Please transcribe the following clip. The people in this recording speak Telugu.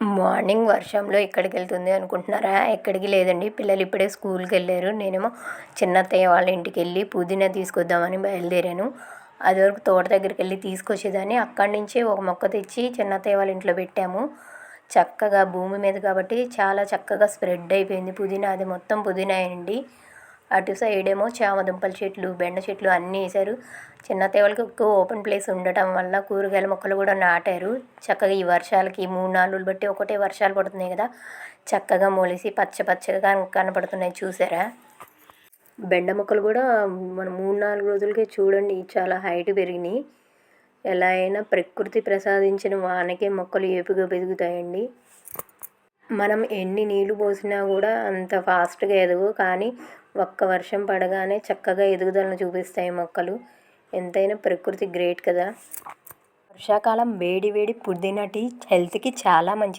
మార్నింగ్ వర్షంలో ఎక్కడికెళ్తుంది అనుకుంటున్నారా? ఎక్కడికి లేదండి. పిల్లలు ఇప్పుడే స్కూల్‌కెళ్ళారు. నేనేమో చిన్నత్తయ్య వాళ్ళ ఇంటికెళ్ళి పుదీనా తీసుకొద్దామని బయలుదేరాను. అదివరకు తోట దగ్గరికెళ్ళి తీసుకొచ్చేదాన్ని. అక్కడి నుంచే ఒక మొక్క తెచ్చి చిన్నత్తయ్య వాళ్ళ ఇంట్లో పెట్టాము. చక్కగా భూమి మీద కాబట్టి చాలా చక్కగా స్ప్రెడ్ అయిపోయింది పుదీనా. అది మొత్తం పుదీనాయే అండి. అటు సైడేమో చామ దుంపల చెట్లు, బెండ చెట్లు అన్నీ ఏశారు. చిన్నత్తయ్య వాళ్ళకి ఎక్కువ ఓపెన్ ప్లేస్ ఉండటం వల్ల కూరగాయల మొక్కలు కూడా నాటారు. చక్కగా ఈ వర్షాలకి 3, 4 రోజులు బట్టి ఒకటే వర్షాలు పడుతున్నాయి కదా! చక్కగా మొలిసి పచ్చ పచ్చగా కనపడుతున్నాయి చూసారా? బెండ మొక్కలు కూడా మన 3, 4 రోజులకే చూడండి చాలా హైట్ పెరిగినాయి. ఎలా అయినా ప్రకృతి ప్రసాదించిన వానకే మొక్కలు ఏపుగా పెరుగుతాయండి. మనం ఎన్ని నీళ్లు పోసినా కూడా అంత ఫాస్ట్గా ఎదగవు. కానీ ఒక్క వర్షం పడగానే చక్కగా ఎదుగుదలను చూపిస్తాయి మొక్కలు. ఎంతైనా ప్రకృతి గ్రేట్ కదా! వర్షాకాలం వేడి వేడి పుదీనా టీ హెల్త్‌కి చాలా మంచిది.